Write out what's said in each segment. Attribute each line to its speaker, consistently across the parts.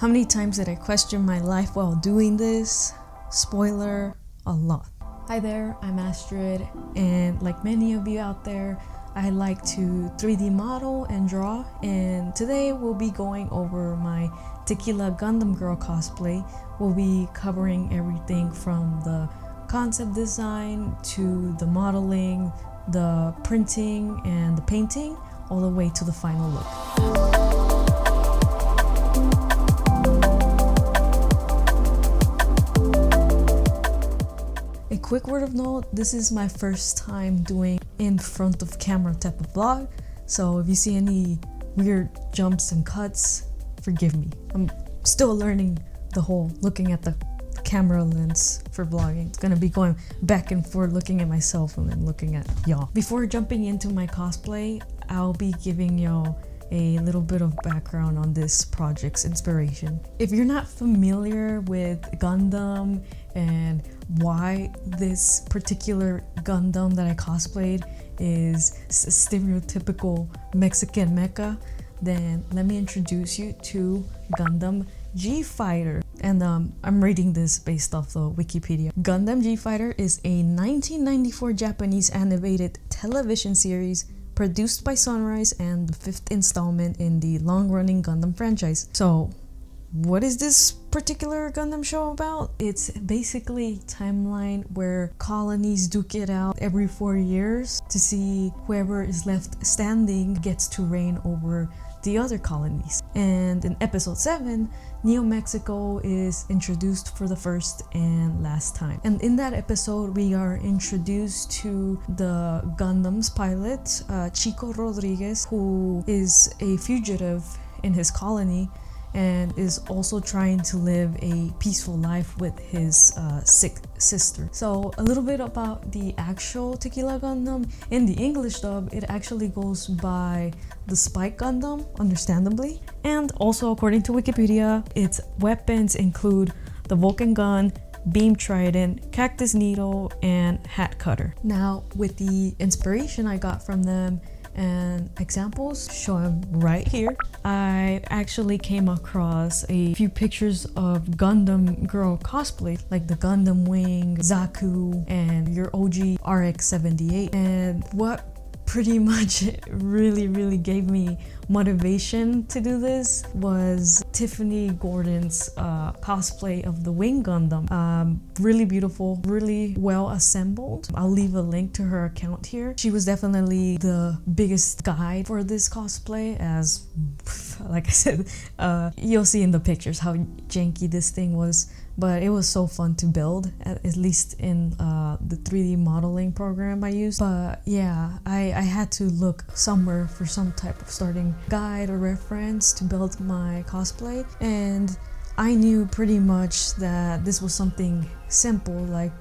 Speaker 1: How many times did I question my life while doing this? Spoiler, a lot. Hi there, I'm Astrid, and like many of you out there, I like to 3D model and draw, and today we'll be going over my Tequila Gundam Girl cosplay. We'll be covering everything from the concept design to the modeling, the printing, and the painting, all the way to the final look. A quick word of note, this is my first time doing in front of camera type of vlog, so if you see any weird jumps and cuts, forgive me. I'm still learning the whole looking at the camera lens for vlogging. It's gonna be going back and forth looking at myself and then looking at y'all. Before jumping into my cosplay, I'll be giving y'all a little bit of background on this project's inspiration. If you're not familiar with Gundam and why this particular Gundam that I cosplayed is stereotypical Mexican mecha, then let me introduce you to Gundam G-Fighter. And I'm reading this based off the Wikipedia. Gundam G-Fighter is a 1994 Japanese animated television series produced by Sunrise and the fifth installment in the long-running Gundam franchise. So, what is this particular Gundam show about? It's basically a timeline where colonies duke it out every 4 years to see whoever is left standing gets to reign over the other colonies. And in episode 7, Neo Mexico is introduced for the first and last time. And in that episode, we are introduced to the Gundam's pilot, Chico Rodriguez, who is a fugitive in his colony and is also trying to live a peaceful life with his sick sister. So a little bit about the actual Tequila Gundam. In the English dub, it actually goes by the Spike Gundam, understandably. And also, according to Wikipedia, its weapons include the Vulcan gun, beam trident, cactus needle, and hat cutter. Now, with the inspiration I got from them and examples, show them right here, I actually came across a few pictures of Gundam Girl cosplay, like the Gundam Wing, Zaku, and your OG RX-78. And what pretty much really gave me motivation to do this was Tiffany Gordon's cosplay of the Wing Gundam. Really beautiful, really well assembled. I'll leave a link to her account here. She was definitely the biggest guide for this cosplay, as like I said, you'll see in the pictures how janky this thing was, but it was so fun to build, at least in the 3D modeling program I used. But yeah, I had to look somewhere for some type of starting guide or reference to build my cosplay, and I knew pretty much that this was something simple, like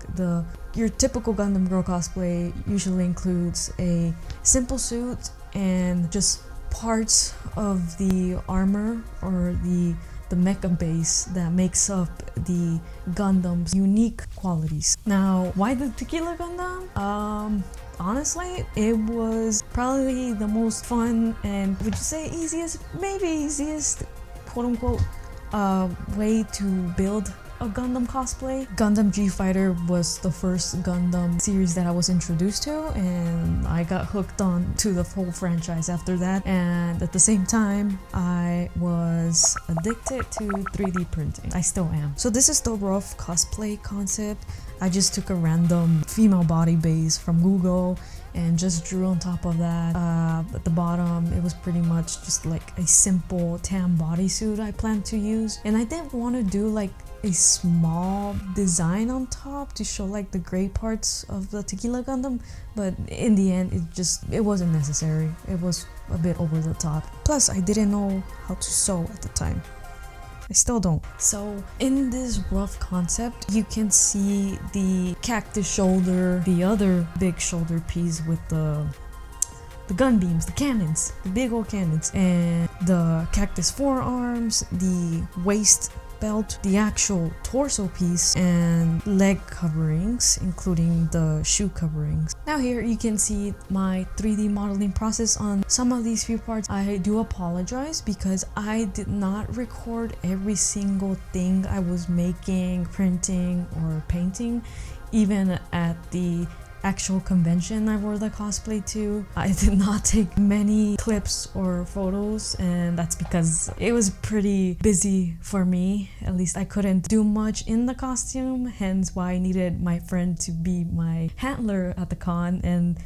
Speaker 1: your typical Gundam Girl cosplay usually includes a simple suit and just parts of the armor or the mecha base that makes up the Gundam's unique qualities. Now, why the Tequila Gundam? Honestly, it was probably the most fun and, would you say easiest, maybe easiest, quote-unquote, way to build a Gundam cosplay. Gundam G-Fighter was the first Gundam series that I was introduced to, and I got hooked on to the whole franchise after that. And at the same time, I was addicted to 3D printing. I still am. So this is the rough cosplay concept. I just took a random female body base from Google and just drew on top of that. At the bottom, it was pretty much just like a simple tan bodysuit I planned to use. And I didn't want to do like a small design on top to show like the gray parts of the Tequila Gundam, but in the end it wasn't necessary. It was a bit over the top. Plus, I didn't know how to sew at the time. I still don't. So in this rough concept, you can see the cactus shoulder, the other big shoulder piece with the the gun beams, the cannons, the big old cannons, and the cactus forearms, the waist belt, the actual torso piece, and leg coverings, including the shoe coverings. Now here you can see my 3D modeling process on some of these few parts. I do apologize because I did not record every single thing I was making, printing, or painting, even at the actual convention I wore the cosplay to. I did not take many clips or photos, and that's because it was pretty busy for me. At least I couldn't do much in the costume, hence why I needed my friend to be my handler at the con, and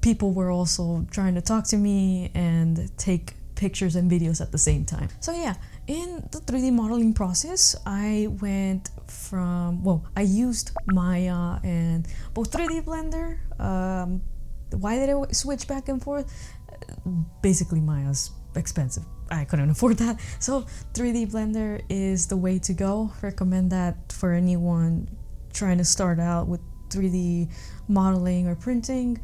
Speaker 1: people were also trying to talk to me and take pictures and videos at the same time. So yeah, in the 3D modeling process, I went from, well, I used Maya and both 3D Blender. Why did I switch back and forth? Basically, Maya's expensive. I couldn't afford that. So 3D Blender is the way to go. Recommend that for anyone trying to start out with 3D modeling or printing.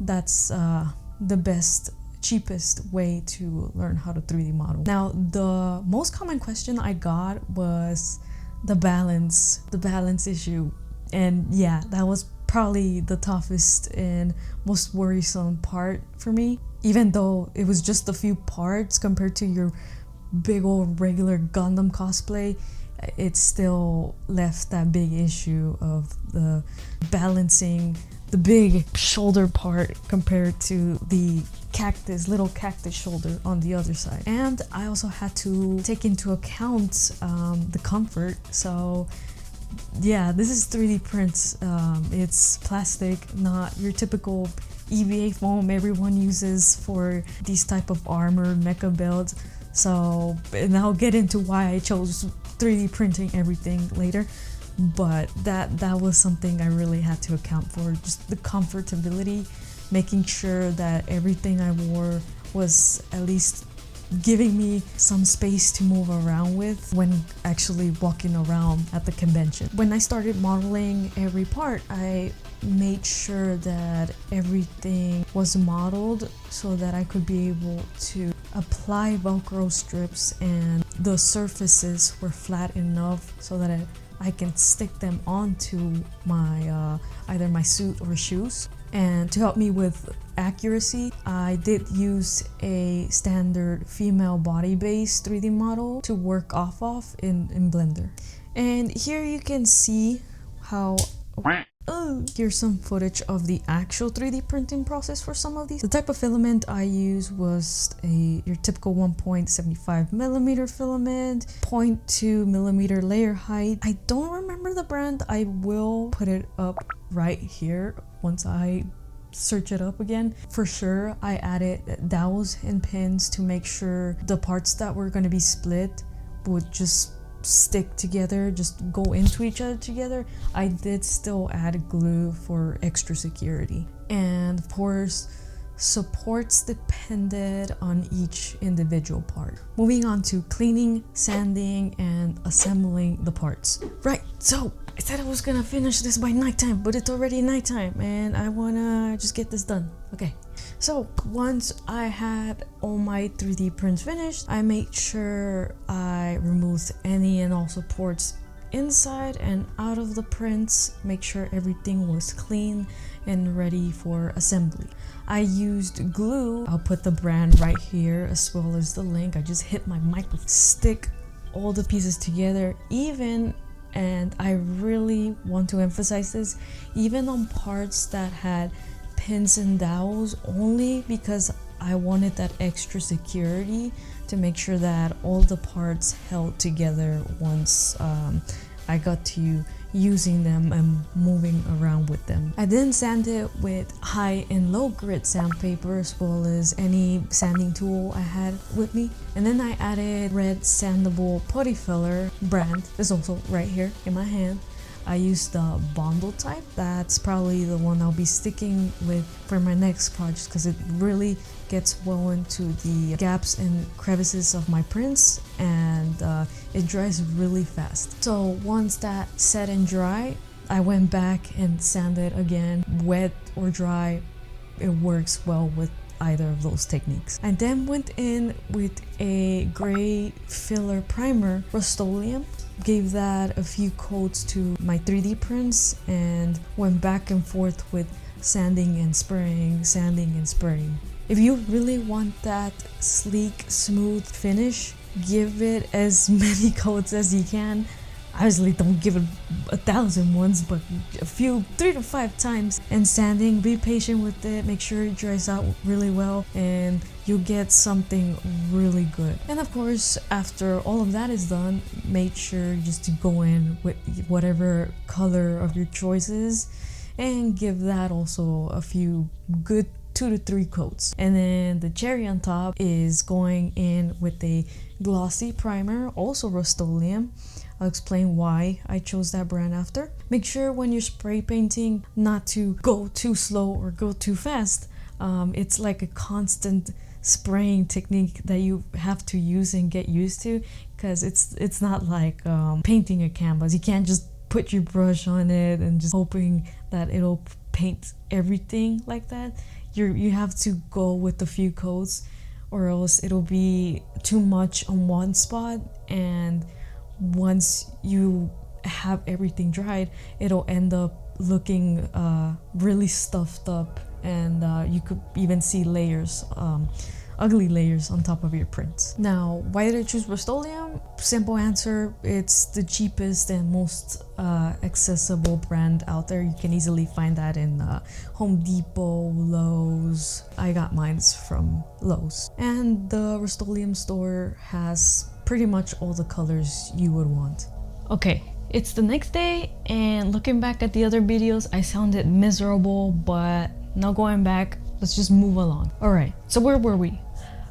Speaker 1: That's the best, cheapest way to learn how to 3D model. Now, the most common question I got was the balance issue. And yeah, that was probably the toughest and most worrisome part for me. Even though it was just a few parts compared to your big old regular Gundam cosplay, it still left that big issue of the balancing the big shoulder part compared to the little cactus shoulder on the other side. And I also had to take into account the comfort. So yeah, this is 3D prints. It's plastic, not your typical EVA foam everyone uses for these type of armored mecha builds. So, and I'll get into why I chose 3D printing everything later. But that was something I really had to account for, just the comfortability, making sure that everything I wore was at least giving me some space to move around with when actually walking around at the convention. When I started modeling every part, I made sure that everything was modeled so that I could be able to apply Velcro strips and the surfaces were flat enough so that I can stick them onto my either my suit or shoes. And to help me with accuracy, I did use a standard female body base 3D model to work off of in Blender. And here you can see how here's some footage of the actual 3D printing process for some of these. The type of filament I used was your typical 1.75 millimeter filament, 0.2 millimeter layer height. I don't remember the brand. I will put it up right here once I search it up again. For sure, I added dowels and pins to make sure the parts that were going to be split would just stick together, just go into each other together. I did still add glue for extra security. And of course, supports depended on each individual part. Moving on to cleaning, sanding, and assembling the parts. Right, so I said I was gonna finish this by nighttime, but it's already nighttime and I wanna just get this done. Okay, so once I had all my 3D prints finished, I made sure I removed any and all supports inside and out of the prints, make sure everything was clean and ready for assembly. I used glue. I'll put the brand right here as well as the link. I just hit my microphone, stick all the pieces together, and I really want to emphasize this, even on parts that had pins and dowels, only because I wanted that extra security to make sure that all the parts held together once I got to using them and moving around with them. I then sanded with high and low grit sandpaper as well as any sanding tool I had with me. And then I added red sandable putty filler brand. It's also right here in my hand. I used the bundle type. That's probably the one I'll be sticking with for my next project because it really gets well into the gaps and crevices of my prints, and it dries really fast. So once that set and dry, I went back and sanded again. Wet or dry, it works well with either of those techniques. I then went in with a gray filler primer, Rust-Oleum, gave that a few coats to my 3D prints and went back and forth with sanding and spraying, sanding and spraying. If you really want that sleek, smooth finish, give it as many coats as you can. Obviously don't give it 1,000 ones, but a few, 3 to 5 times. And sanding, be patient with it, make sure it dries out really well, and you'll get something really good. And of course, after all of that is done, make sure just to go in with whatever color of your choices and give that also a few good 2 to 3 coats. And then the cherry on top is going in with a glossy primer, also Rust-Oleum. I'll explain why I chose that brand after. Make sure when you're spray painting not to go too slow or go too fast. It's like a constant spraying technique that you have to use and get used to, because it's not like painting a canvas. You can't just put your brush on it and just hoping that it'll paint everything like that. You have to go with a few coats, or else it'll be too much on one spot, and once you have everything dried, it'll end up looking really stuffed up, and you could even see layers, ugly layers on top of your prints. Now, why did I choose Rust-Oleum? Simple answer, it's the cheapest and most accessible brand out there. You can easily find that in Home Depot, Lowe's. I got mine from Lowe's. And the Rust-Oleum store has pretty much all the colors you would want. Okay, it's the next day, and looking back at the other videos, I sounded miserable, but now going back, let's just move along. All right, so where were we?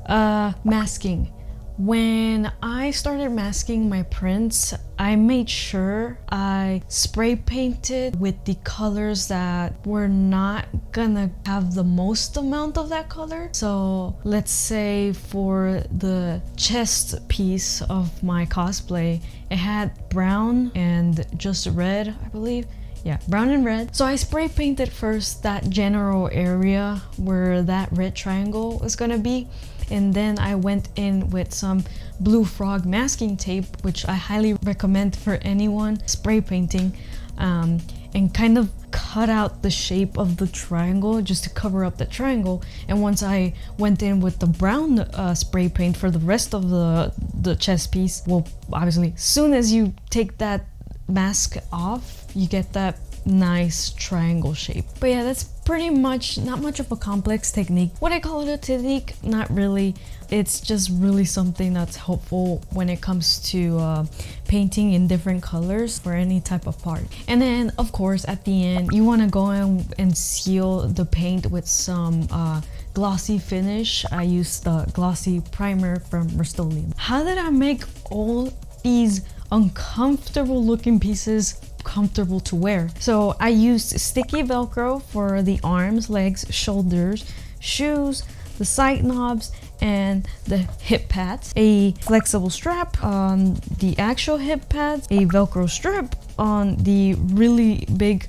Speaker 1: Masking. When I started masking my prints, I made sure I spray painted with the colors that were not gonna have the most amount of that color. So let's say for the chest piece of my cosplay, it had brown and just red, I believe. Yeah, brown and red. So I spray painted first that general area where that red triangle is gonna be. And then I went in with some Blue Frog masking tape, which I highly recommend for anyone spray painting, and kind of cut out the shape of the triangle just to cover up the triangle. And once I went in with the brown spray paint for the rest of the chest piece, well, obviously, as soon as you take that mask off, you get that nice triangle shape. But yeah, that's pretty much not much of a complex technique. Would I call it a technique? Not really. It's just really something that's helpful when it comes to painting in different colors for any type of part. And then of course at the end you want to go in and seal the paint with some glossy finish. I used the glossy primer from Rust-Oleum. How did I make all these uncomfortable looking pieces comfortable to wear? So I used sticky Velcro for the arms, legs, shoulders, shoes, the side knobs, and the hip pads, a flexible strap on the actual hip pads, a Velcro strip on the really big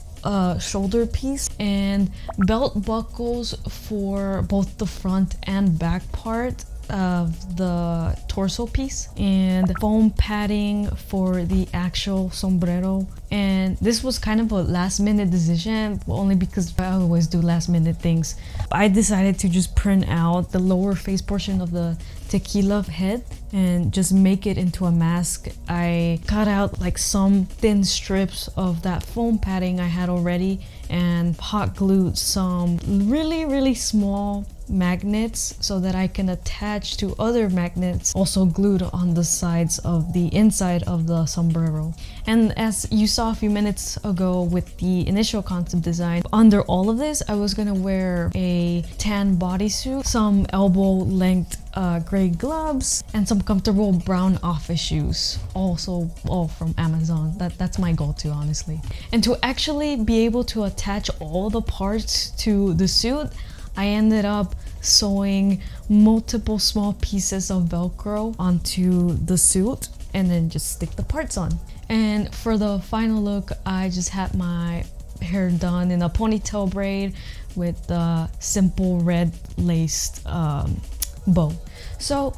Speaker 1: shoulder piece, and belt buckles for both the front and back part of the torso piece, and foam padding for the actual sombrero. And this was kind of a last minute decision, only because I always do last minute things. I decided to just print out the lower face portion of the tequila head and just make it into a mask. I cut out like some thin strips of that foam padding I had already and hot glued some really small magnets so that I can attach to other magnets also glued on the sides of the inside of the sombrero. And as you saw a few minutes ago with the initial concept design, under all of this I was gonna wear a tan bodysuit, some elbow length gray gloves, and some comfortable brown office shoes, also all from Amazon. That's my go-to, honestly. And to actually be able to attach all the parts to the suit, I ended up sewing multiple small pieces of Velcro onto the suit and then just stick the parts on. And for the final look, I just had my hair done in a ponytail braid with the simple red laced bow. So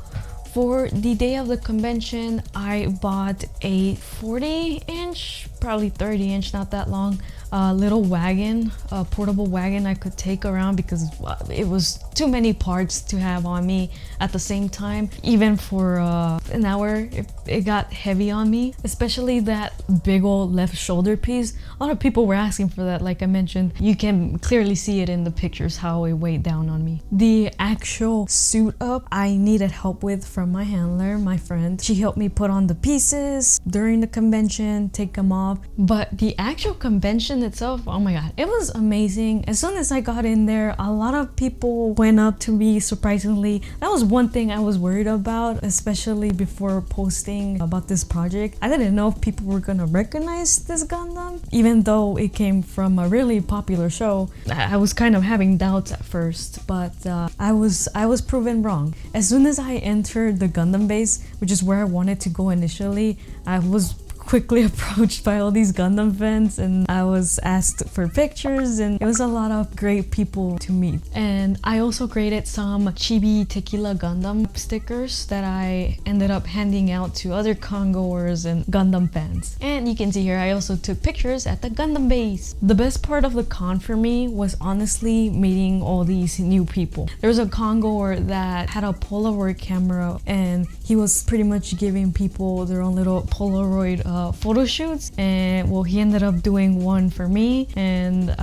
Speaker 1: for the day of the convention, I bought a 40-inch, probably 30-inch, not that long, little wagon, a portable wagon I could take around because it was too many parts to have on me at the same time. Even for an hour, it got heavy on me, especially that big old left shoulder piece. A lot of people were asking for that, like I mentioned. You can clearly see it in the pictures how it weighed down on me. The actual suit up, I needed help with from my handler, my friend. She helped me put on the pieces during the convention, take them off. But the actual convention itself, oh my god, it was amazing. As soon as I got in there, a lot of people went up to me, surprisingly. That was one thing I was worried about, especially before posting about this project. I didn't know if people were gonna recognize this Gundam, even though it came from a really popular show. I was kind of having doubts at first, but I was proven wrong. As soon as I entered the Gundam base, which is where I wanted to go initially, I was quickly approached by all these Gundam fans, and I was asked for pictures, and it was a lot of great people to meet. And I also created some chibi Tequila Gundam stickers that I ended up handing out to other congoers and Gundam fans. And you can see here I also took pictures at the Gundam base. The best part of the con for me was honestly meeting all these new people. There was a congoer that had a Polaroid camera, and he was pretty much giving people their own little Polaroid photo shoots, and well, he ended up doing one for me, and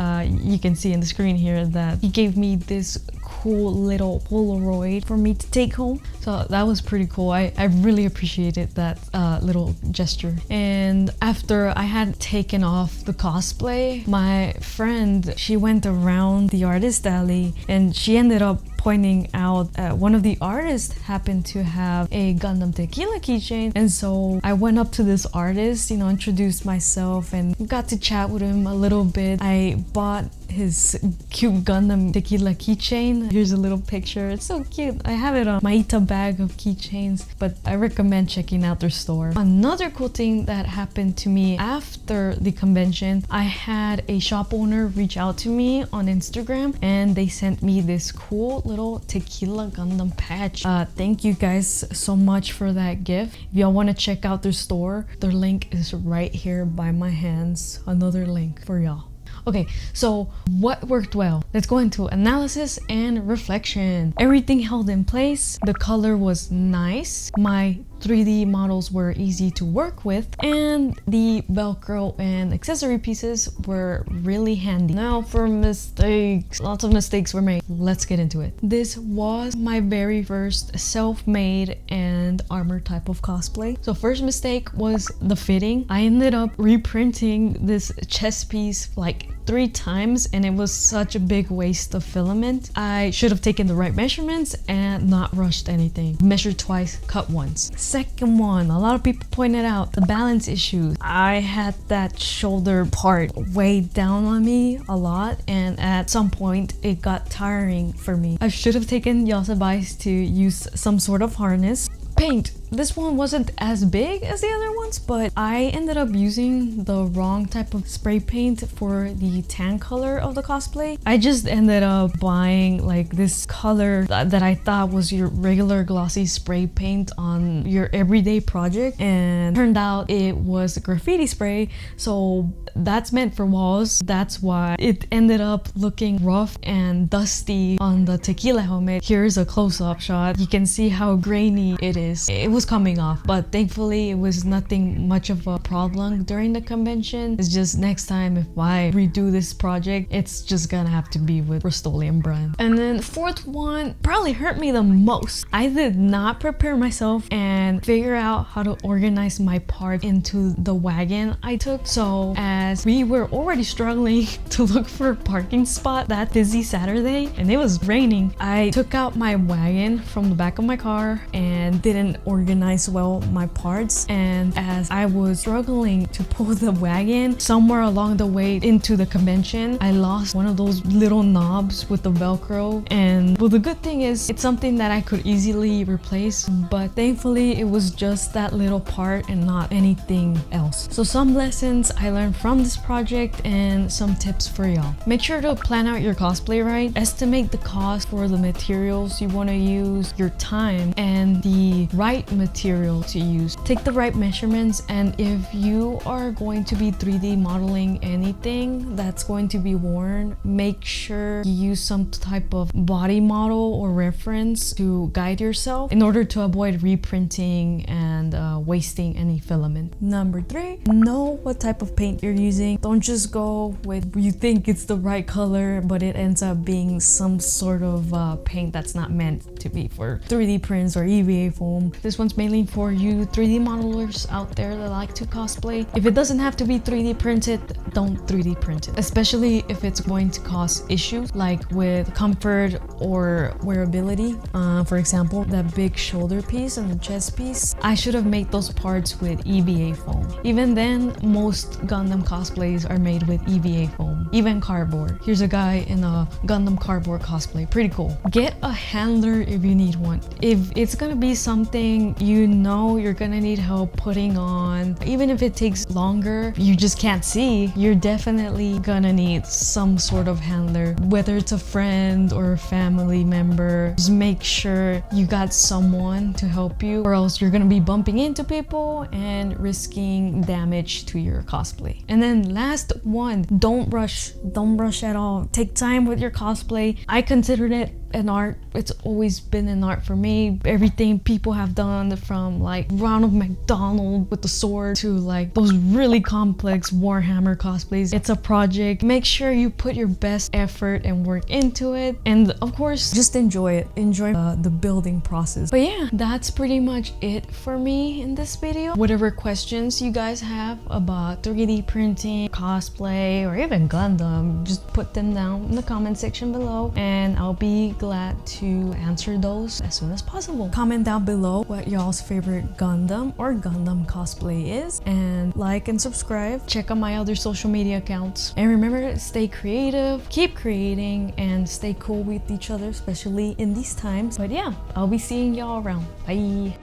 Speaker 1: you can see in the screen here that he gave me this cool little Polaroid for me to take home. So that was pretty cool. I really appreciated that little gesture. And after I had taken off the cosplay, my friend, she went around the artist alley, and she ended up pointing out one of the artists happened to have a Gundam Tequila keychain, and so I went up to this artist, you know, introduced myself and got to chat with him a little bit. I bought his cute Gundam Tequila keychain. Here's a little picture. It's so cute. I have it on my Ita bag of keychains, but I recommend checking out their store. Another cool thing that happened to me after the convention, I had a shop owner reach out to me on Instagram, and they sent me this cool little Tequila Gundam patch. Thank you guys so much for that gift. If y'all want to check out their store, their link is right here by my hands. Another link for y'all. Okay, so what worked well? Let's go into analysis and reflection. Everything held in place. The color was nice. My 3D models were easy to work with, and the Velcro and accessory pieces were really handy. Now for mistakes. Lots of mistakes were made. Let's get into it. This was my very first self-made and armor type of cosplay. So first mistake was the fitting. I ended up reprinting this chest piece like 3 times, and it was such a big waste of filament. I should have taken the right measurements and not rushed anything. Measured twice, cut once. Second one, a lot of people pointed out the balance issues. I had that shoulder part weighed down on me a lot, and at some point it got tiring for me. I should have taken y'all's advice to use some sort of harness. Paint. This one wasn't as big as the other ones, but I ended up using the wrong type of spray paint for the tan color of the cosplay. I just ended up buying like this color that I thought was your regular glossy spray paint on your everyday project, and turned out it was graffiti spray, so that's meant for walls. That's why it ended up looking rough and dusty on the Tequila helmet. Here's a close-up shot. You can see how grainy it is. It was coming off, but thankfully it was nothing much of a problem during the convention. It's just next time if I redo this project, it's just gonna have to be with Rust-Oleum brand. And then fourth one probably hurt me the most. I did not prepare myself and figure out how to organize my part into the wagon I took. So as we were already struggling to look for a parking spot that busy Saturday, and it was raining, I took out my wagon from the back of my car and didn't organize organize well my parts, and as I was struggling to pull the wagon, somewhere along the way into the convention, I lost one of those little knobs with the Velcro. And well, the good thing is it's something that I could easily replace, but thankfully it was just that little part and not anything else. So some lessons I learned from this project and some tips for y'all. Make sure to plan out your cosplay right, estimate the cost for the materials you want to use, your time, and the right material to use. Take the right measurements, and if you are going to be 3D modeling anything that's going to be worn, make sure you use some type of body model or reference to guide yourself in order to avoid reprinting and wasting any filament. Number 3, know what type of paint you're using. Don't just go with you think it's the right color, but it ends up being some sort of paint that's not meant to be for 3D prints or EVA foam. This one's mainly for you 3D modelers out there that like to cosplay. If it doesn't have to be 3D printed, don't 3D print it, especially if it's going to cause issues like with comfort or wearability. For example, that big shoulder piece and the chest piece, I should have made those parts with EVA foam. Even then, most Gundam cosplays are made with EVA foam, even cardboard. Here's a guy in a Gundam cardboard cosplay, pretty cool. Get a handler if you need one. If it's gonna be something you know you're gonna need help putting on, even if it takes longer, you just can't see, you're definitely gonna need some sort of handler, whether it's a friend or a family member. Just make sure you got someone to help you, or else you're gonna be bumping into people and risking damage to your cosplay. And then last one, don't rush at all. Take time with your cosplay. I considered it an art. It's always been an art for me. Everything people have done, from like Ronald McDonald with the sword to like those really complex Warhammer cosplays, it's a project. Make sure you put your best effort and work into it, and of course just enjoy it. Enjoy the building process. But yeah, that's pretty much it for me in this video. Whatever questions you guys have about 3D printing, cosplay, or even Gundam, just put them down in the comment section below, and I'll be glad to answer those as soon as possible. Comment down below what y'all's favorite Gundam or Gundam cosplay is, and like and subscribe. Check out my other social media accounts, and remember to stay creative, keep creating, and stay cool with each other, especially in these times. But yeah, I'll be seeing y'all around. Bye.